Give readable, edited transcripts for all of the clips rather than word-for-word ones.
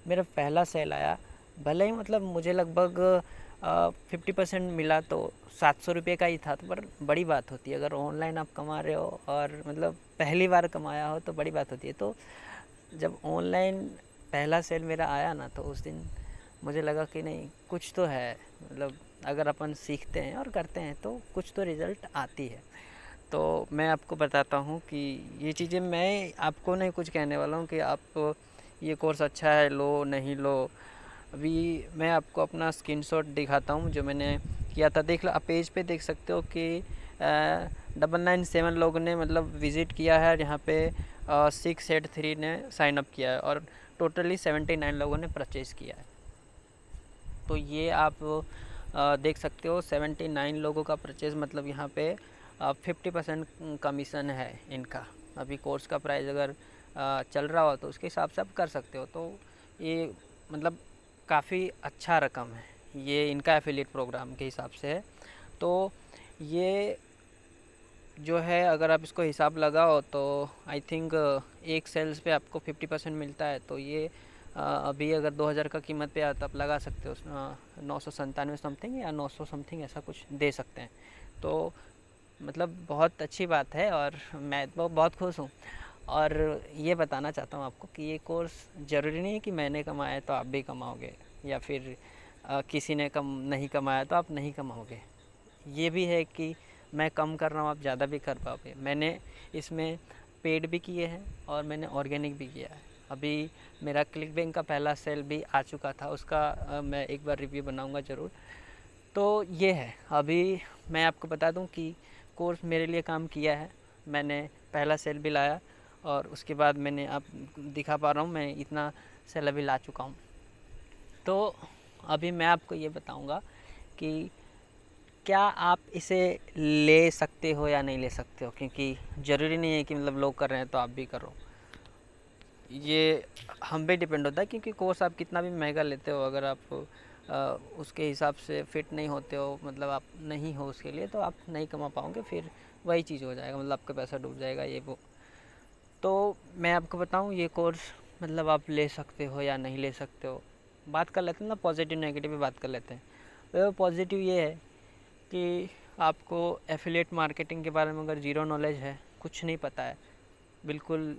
मेरा पहला सेल आया, भले ही मतलब मुझे लगभग 50% मिला तो 700 रुपये का ही था, तो पर बड़ी बात होती है अगर ऑनलाइन आप कमा रहे हो और मतलब पहली बार कमाया हो तो बड़ी बात होती है। तो जब ऑनलाइन पहला सेल मेरा आया ना, तो उस दिन मुझे लगा कि नहीं, कुछ तो है, मतलब अगर अपन सीखते हैं और करते हैं तो कुछ तो रिज़ल्ट आती है। तो मैं आपको बताता हूँ कि ये चीज़ें मैं आपको नहीं कुछ कहने वाला हूँ कि आप ये कोर्स अच्छा है लो नहीं लो। अभी मैं आपको अपना स्क्रीनशॉट दिखाता हूँ जो मैंने किया था। देख लो, आप पेज पे देख सकते हो कि 997 लोगों ने मतलब विज़िट किया है यहाँ पे, 683 ने साइन अप किया है और टोटली 79 लोगों ने परचेज़ किया है। तो ये आप देख सकते हो 79 लोगों का परचेज़, मतलब यहाँ पे 50% कमीशन है इनका। अभी कोर्स का प्राइस अगर चल रहा हो तो उसके हिसाब से आप कर सकते हो। तो ये मतलब काफ़ी अच्छा रकम है, ये इनका एफिलिएट प्रोग्राम के हिसाब से है। तो ये जो है अगर आप इसको हिसाब लगाओ तो आई थिंक एक सेल्स पे आपको 50% मिलता है। तो ये अभी अगर 2000 का कीमत पे आता, आप लगा सकते हो 997 समथिंग या 900 समथिंग ऐसा कुछ दे सकते हैं। तो मतलब बहुत अच्छी बात है और मैं तो बहुत खुश हूँ। और ये बताना चाहता हूँ आपको कि ये कोर्स ज़रूरी नहीं है कि मैंने कमाया तो आप भी कमाओगे, या फिर किसी ने कम नहीं कमाया तो आप नहीं कमाओगे। ये भी है कि मैं कम कर रहा हूँ, आप ज़्यादा भी कर पाओगे। मैंने इसमें पेड भी किए हैं और मैंने ऑर्गेनिक भी किया है। अभी मेरा क्लिक बैंक का पहला सेल भी आ चुका था, उसका मैं एक बार रिव्यू बनाऊंगा ज़रूर। तो ये है, अभी मैं आपको बता दूं कि कोर्स मेरे लिए काम किया है। मैंने पहला सेल भी लाया और उसके बाद मैंने, आप दिखा पा रहा हूँ, मैं इतना सेल अभी ला चुका हूँ। तो अभी मैं आपको ये बताऊंगा कि क्या आप इसे ले सकते हो या नहीं ले सकते हो, क्योंकि ज़रूरी नहीं है कि मतलब लोग कर रहे हैं तो आप भी करो। ये हम पे डिपेंड होता है, क्योंकि कोर्स आप कितना भी महंगा लेते हो, अगर आप उसके हिसाब से फिट नहीं होते हो, मतलब आप नहीं हो उसके लिए, तो आप नहीं कमा पाओगे। फिर वही चीज़ हो जाएगा, मतलब आपका पैसा डूब जाएगा ये वो। तो मैं आपको बताऊं, ये कोर्स मतलब आप ले सकते हो या नहीं ले सकते हो। बात कर लेते हैं ना, पॉजिटिव नेगेटिव पे बात कर लेते हैं। तो पॉजिटिव ये है कि आपको एफिलिएट मार्केटिंग के बारे में अगर ज़ीरो नॉलेज है, कुछ नहीं पता है, बिल्कुल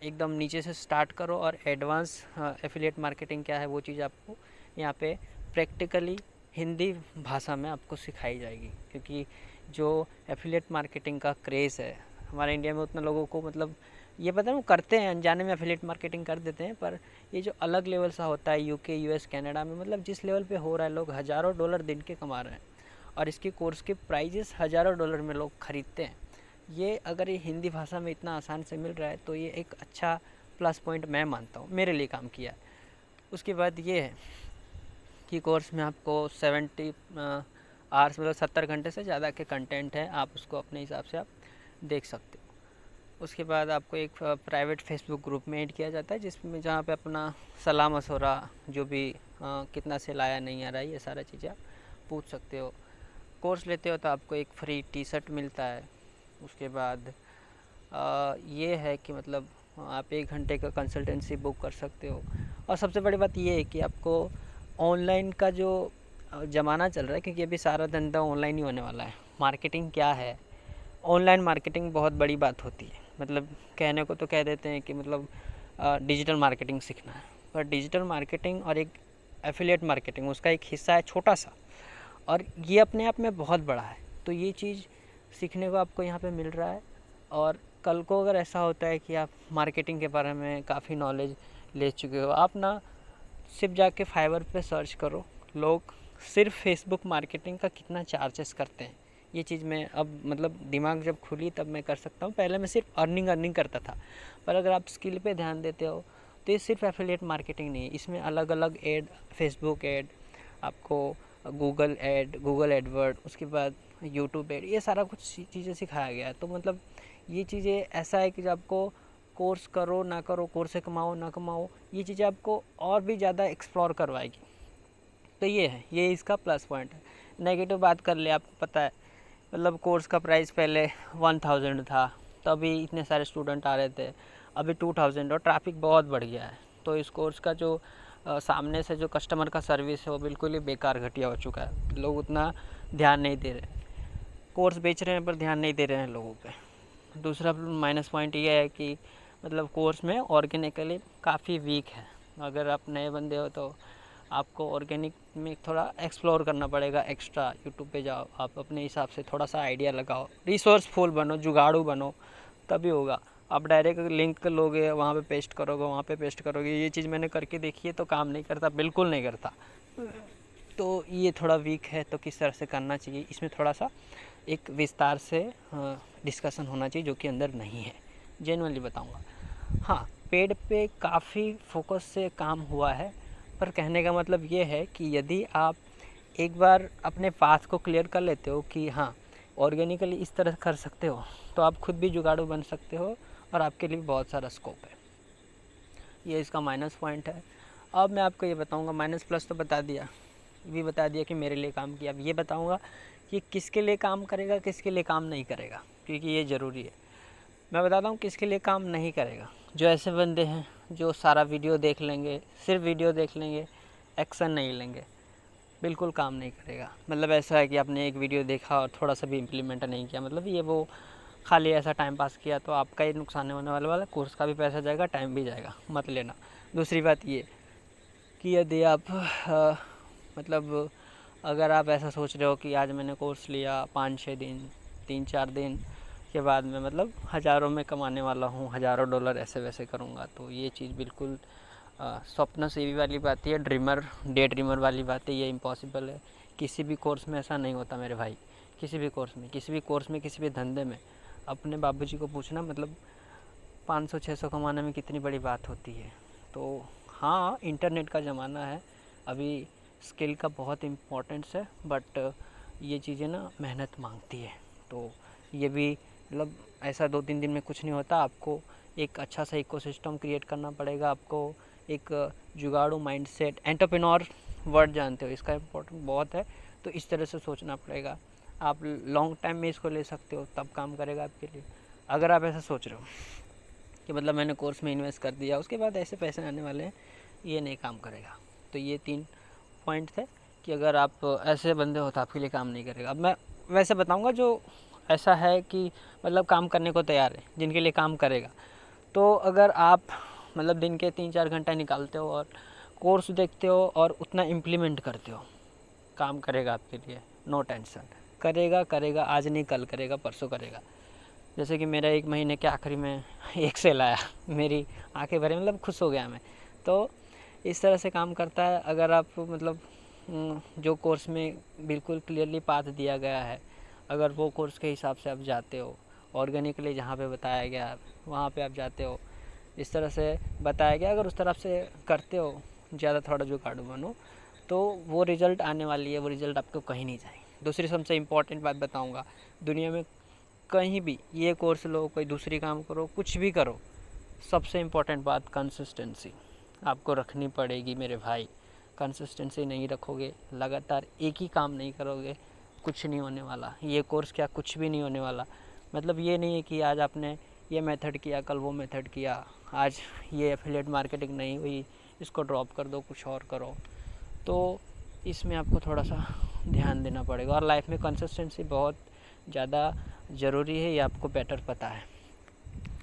एकदम नीचे से स्टार्ट करो और एडवांस एफिलिएट मार्केटिंग क्या है वो चीज़ आपको यहाँ पे प्रैक्टिकली हिंदी भाषा में आपको सिखाई जाएगी। क्योंकि जो एफिलिएट मार्केटिंग का क्रेज़ है हमारे इंडिया में, उतना लोगों को मतलब ये पता है, वो करते हैं अनजाने में एफिलिएट मार्केटिंग कर देते हैं। पर ये जो अलग लेवल सा होता है यूके यूएस कनाडा में, मतलब जिस लेवल पे हो रहा है, लोग हज़ारों डॉलर दिन के कमा रहे हैं और इसके कोर्स के प्राइजेस हज़ारों डॉलर में लोग ख़रीदते हैं। ये अगर ये हिंदी भाषा में इतना आसान से मिल रहा है तो ये एक अच्छा प्लस पॉइंट मैं मानता हूँ, मेरे लिए काम किया है। उसके बाद ये है कि कोर्स में आपको 70 आवर्स, मतलब 70 घंटे से ज़्यादा के कंटेंट है, आप उसको अपने हिसाब से आप देख सकते हो। उसके बाद आपको एक प्राइवेट फेसबुक ग्रुप में ऐड किया जाता है, जिसमें जहाँ पे अपना सलाह मशवरा, जो भी कितना सेल आया नहीं आ रहा है, ये सारा चीज़ें आप पूछ सकते हो। कोर्स लेते हो तो आपको एक फ्री टी शर्ट मिलता है। उसके बाद ये है कि मतलब आप 1 घंटे का कंसल्टेंसी बुक कर सकते हो। और सबसे बड़ी बात ये है कि आपको ऑनलाइन का जो ज़माना चल रहा है, क्योंकि अभी सारा धंधा ऑनलाइन ही होने वाला है। मार्केटिंग क्या है, ऑनलाइन मार्केटिंग बहुत बड़ी बात होती है। मतलब कहने को तो कह देते हैं कि मतलब डिजिटल मार्केटिंग सीखना है, पर डिजिटल मार्केटिंग और एक एफिलिएट मार्केटिंग उसका एक हिस्सा है छोटा सा, और ये अपने आप में बहुत बड़ा है। तो ये चीज़ सीखने को आपको यहाँ पे मिल रहा है। और कल को अगर ऐसा होता है कि आप मार्केटिंग के बारे में काफ़ी नॉलेज ले चुके हो, आप ना सिर्फ जाके फाइवर पे सर्च करो, लोग सिर्फ फेसबुक मार्केटिंग का कितना चार्जेस करते हैं। ये चीज़ मैं अब मतलब दिमाग जब खुली तब मैं कर सकता हूँ। पहले मैं सिर्फ अर्निंग करता था, पर अगर आप स्किल पे ध्यान देते हो तो ये सिर्फ एफिलिएट मार्केटिंग नहीं है, इसमें अलग अलग एड, फेसबुक एड, आपको गूगल एडवर्ड, उसके बाद यूट्यूब एड, ये सारा कुछ चीज़ें सिखाया गया है। तो मतलब ये चीज़ें ऐसा है कि जब आपको कोर्स करो ना करो, कोर्स से कमाओ ना कमाओ, ये चीज़ें आपको और भी ज़्यादा एक्सप्लोर करवाएगी। तो ये है, ये इसका प्लस पॉइंट है। नेगेटिव बात कर ले, आपको पता है मतलब कोर्स का प्राइस पहले 1000 था, तो अभी इतने सारे स्टूडेंट आ रहे थे, अभी 2000, और ट्रैफिक बहुत बढ़ गया है। तो इस कोर्स का जो सामने से जो कस्टमर का सर्विस है वो बिल्कुल ही बेकार घटिया हो चुका है। लोग उतना ध्यान नहीं दे रहे, कोर्स बेच रहे हैं पर ध्यान नहीं दे रहे हैं लोगों पे। दूसरा माइनस पॉइंट ये है कि मतलब कोर्स में ऑर्गेनिकली काफ़ी वीक है। अगर आप नए बंदे हो तो आपको ऑर्गेनिक में थोड़ा एक्सप्लोर करना पड़ेगा एक्स्ट्रा। यूट्यूब पे जाओ, आप अपने हिसाब से थोड़ा सा आइडिया लगाओ, रिसोर्सफुल बनो, जुगाड़ू बनो, तभी होगा। आप डायरेक्ट लिंक लोगे, वहाँ पे पेस्ट करोगे, वहाँ पे पेस्ट करोगे, ये चीज़ मैंने करके देखी है तो काम नहीं करता, बिल्कुल नहीं करता। तो ये थोड़ा वीक है, तो किस तरह से करना चाहिए, इसमें थोड़ा सा एक विस्तार से डिस्कशन होना चाहिए, जो कि अंदर नहीं है। जेन्युइनली बताऊँगा। हाँ, पेड पे काफ़ी फोकस से काम हुआ है, पर कहने का मतलब ये है कि यदि आप एक बार अपने पाथ को क्लियर कर लेते हो कि हाँ ऑर्गेनिकली इस तरह कर सकते हो, तो आप खुद भी जुगाड़ू बन सकते हो और आपके लिए बहुत सारा स्कोप है। ये इसका माइनस पॉइंट है। अब मैं आपको ये बताऊंगा, माइनस प्लस तो बता दिया, भी बता दिया कि मेरे लिए काम किया। अब ये बताऊंगा कि किसके लिए काम करेगा, किसके लिए काम नहीं करेगा, क्योंकि ये ज़रूरी है। मैं बताता हूँ किसके लिए काम नहीं करेगा। जो ऐसे बंदे हैं जो सारा वीडियो देख लेंगे, सिर्फ वीडियो देख लेंगे, एक्शन नहीं लेंगे, बिल्कुल काम नहीं करेगा। मतलब ऐसा है कि आपने एक वीडियो देखा और थोड़ा सा भी इम्प्लीमेंट नहीं किया, मतलब ये वो खाली ऐसा टाइम पास किया, तो आपका ही नुकसान होने वाला, कोर्स का भी पैसा जाएगा, टाइम भी जाएगा, मत लेना। दूसरी बात ये कि यदि आप मतलब अगर आप ऐसा सोच रहे हो कि आज मैंने कोर्स लिया 5-6 दिन, 3-4 दिन के बाद में मतलब हज़ारों में कमाने वाला हूँ, हज़ारों डॉलर ऐसे वैसे करूँगा, तो ये चीज़ बिल्कुल स्वप्न सेवी वाली बात है, डे ड्रीमर वाली बात है। ये इम्पॉसिबल है। किसी भी कोर्स में ऐसा नहीं होता मेरे भाई। किसी भी कोर्स में, किसी भी धंधे में अपने बाबूजी को पूछना, मतलब 500-600 कमाने में कितनी बड़ी बात होती है। तो हाँ, इंटरनेट का ज़माना है, अभी स्किल का बहुत इम्पोर्टेंस है, बट ये चीज़ें ना मेहनत मांगती है। तो ये भी मतलब ऐसा 2-3 दिन में कुछ नहीं होता। आपको एक अच्छा सा इकोसिस्टम क्रिएट करना पड़ेगा, आपको एक जुगाड़ू माइंडसेट, एंटरप्रेन्योर वर्ड जानते हो, इसका इम्पोर्टेंट बहुत है। तो इस तरह से सोचना पड़ेगा। आप लॉन्ग टाइम में इसको ले सकते हो, तब काम करेगा आपके लिए। अगर आप ऐसा सोच रहे हो कि मतलब मैंने कोर्स में इन्वेस्ट कर दिया, उसके बाद ऐसे पैसे आने वाले हैं, ये नहीं काम करेगा। तो ये 3 पॉइंट थे कि अगर आप ऐसे बंदे हो तो आपके लिए काम नहीं करेगा। अब मैं वैसे बताऊंगा जो ऐसा है कि मतलब काम करने को तैयार है, जिनके लिए काम करेगा। तो अगर आप मतलब दिन के 3-4 घंटा निकालते हो और कोर्स देखते हो और उतना इम्प्लीमेंट करते हो, काम करेगा आपके लिए, नो टेंशन। करेगा, आज नहीं कल करेगा, परसों करेगा। जैसे कि मेरा 1 महीने के आखिरी में एक सेल आया, मेरी आंखें भरी, मतलब खुश हो गया मैं। तो इस तरह से काम करता है। अगर आप मतलब जो कोर्स में बिल्कुल क्लियरली पाथ दिया गया है, अगर वो कोर्स के हिसाब से आप जाते हो, ऑर्गेनिकली जहाँ पे बताया गया वहाँ पे आप जाते हो, इस तरह से बताया गया, अगर उस तरफ से करते हो, ज़्यादा थोड़ा जुगाड़ू बनो, तो वो रिज़ल्ट आने वाली है, वो रिज़ल्ट आपको कहीं नहीं जाएगी। दूसरी सबसे इम्पॉर्टेंट बात बताऊँगा, दुनिया में कहीं भी ये कोर्स लो, कोई दूसरी काम करो, कुछ भी करो, सबसे इम्पॉर्टेंट बात कंसिस्टेंसी आपको रखनी पड़ेगी मेरे भाई। कंसिस्टेंसी नहीं रखोगे, लगातार एक ही काम नहीं करोगे, कुछ नहीं होने वाला। ये कोर्स क्या, कुछ भी नहीं होने वाला। मतलब ये नहीं है कि आज आपने ये मेथड किया, कल वो मेथड किया, आज ये एफिलिएट मार्केटिंग नहीं हुई, इसको ड्रॉप कर दो, कुछ और करो। तो इसमें आपको थोड़ा सा ध्यान देना पड़ेगा। और लाइफ में कंसिस्टेंसी बहुत ज़्यादा ज़रूरी है, ये आपको बेटर पता है।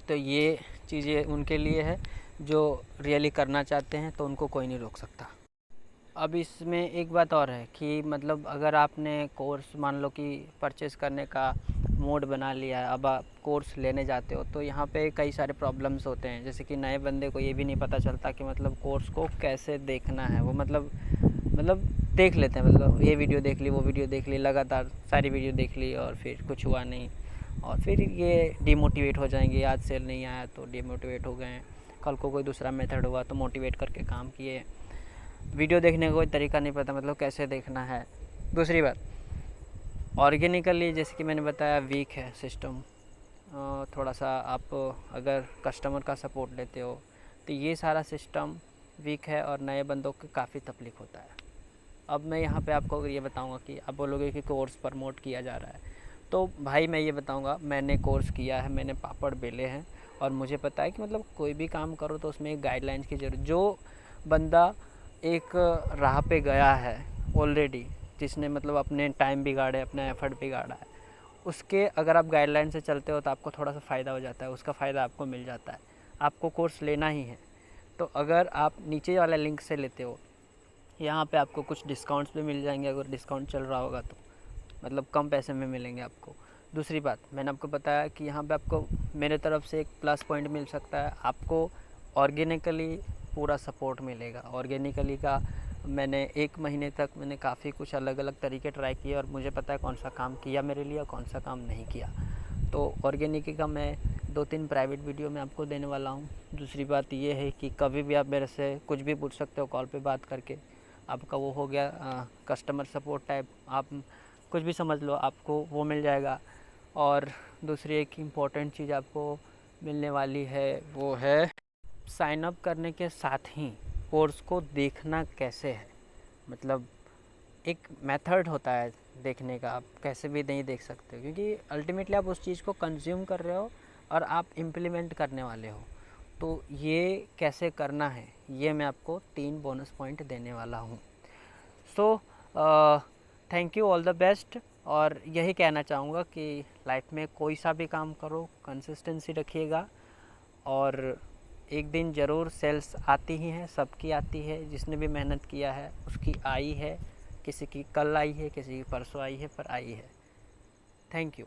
तो ये चीज़ें उनके लिए है जो रियली करना चाहते हैं, तो उनको कोई नहीं रोक सकता। अब इसमें एक बात और है कि मतलब अगर आपने कोर्स मान लो कि परचेज़ करने का मोड बना लिया है, अब आप कोर्स लेने जाते हो, तो यहाँ पे कई सारे प्रॉब्लम्स होते हैं। जैसे कि नए बंदे को ये भी नहीं पता चलता कि मतलब कोर्स को कैसे देखना है। वो मतलब देख लेते हैं, मतलब ये वीडियो देख ली, वो वीडियो देख ली, लगातार सारी वीडियो देख ली और फिर कुछ हुआ नहीं, और फिर ये डिमोटिवेट हो जाएंगे। आज सेल नहीं आया तो डिमोटिवेट हो गए, कल को कोई दूसरा मेथड हुआ तो मोटिवेट करके काम किए। वीडियो देखने का कोई तरीका नहीं पता, मतलब कैसे देखना है। दूसरी बात, ऑर्गेनिकली जैसे कि मैंने बताया वीक है सिस्टम। थोड़ा सा आप अगर कस्टमर का सपोर्ट लेते हो तो ये सारा सिस्टम वीक है और नए बंदों को काफ़ी तकलीफ़ होता है। अब मैं यहाँ पे आपको ये बताऊँगा कि आप बोलोगे कि कोर्स प्रमोट किया जा रहा है, तो भाई मैं ये बताऊँगा, मैंने कोर्स किया है, मैंने पापड़ बेले हैं और मुझे पता है कि मतलब कोई भी काम करो तो उसमें एक गाइडलाइंस की ज़रूरत। जो बंदा एक राह पे गया है ऑलरेडी, जिसने मतलब अपने टाइम बिगाड़े, अपना एफर्ट बिगाड़ा है, उसके अगर आप गाइडलाइन से चलते हो तो आपको थोड़ा सा फ़ायदा हो जाता है, उसका फ़ायदा आपको मिल जाता है। आपको कोर्स लेना ही है तो अगर आप नीचे वाला लिंक से लेते हो, यहाँ पे आपको कुछ डिस्काउंट्स भी मिल जाएंगे, अगर डिस्काउंट चल रहा होगा तो मतलब कम पैसे में मिलेंगे आपको। दूसरी बात, मैंने आपको बताया कि यहाँ पे आपको मेरे तरफ से एक प्लस पॉइंट मिल सकता है, आपको ऑर्गेनिकली पूरा सपोर्ट मिलेगा। ऑर्गेनिकली का मैंने 1 महीने तक मैंने काफ़ी कुछ अलग अलग तरीके ट्राई किए और मुझे पता है कौन सा काम किया मेरे लिए और कौन सा काम नहीं किया। तो ऑर्गेनिकी का मैं 2-3 प्राइवेट वीडियो में आपको देने वाला हूँ। दूसरी बात ये है कि कभी भी आप मेरे से कुछ भी पूछ सकते हो कॉल पे बात करके। आपका वो हो गया कस्टमर सपोर्ट टाइप, आप कुछ भी समझ लो, आपको वो मिल जाएगा। और दूसरी एक इम्पॉर्टेंट चीज़ आपको मिलने वाली है, वो है साइन अप करने के साथ ही कोर्स को देखना कैसे है। मतलब एक मेथड होता है देखने का, आप कैसे भी नहीं देख सकते, क्योंकि अल्टीमेटली आप उस चीज़ को कंज्यूम कर रहे हो और आप इम्प्लीमेंट करने वाले हो। तो ये कैसे करना है ये मैं आपको 3 बोनस पॉइंट देने वाला हूँ। So thank you, all the best. और यही कहना चाहूँगा कि लाइफ में कोई सा भी काम करो, कंसिस्टेंसी रखिएगा और एक दिन ज़रूर सेल्स आती ही हैं, सबकी आती है। जिसने भी मेहनत किया है उसकी आई है, किसी की कल आई है, किसी की परसों आई है, पर आई है। Thank you.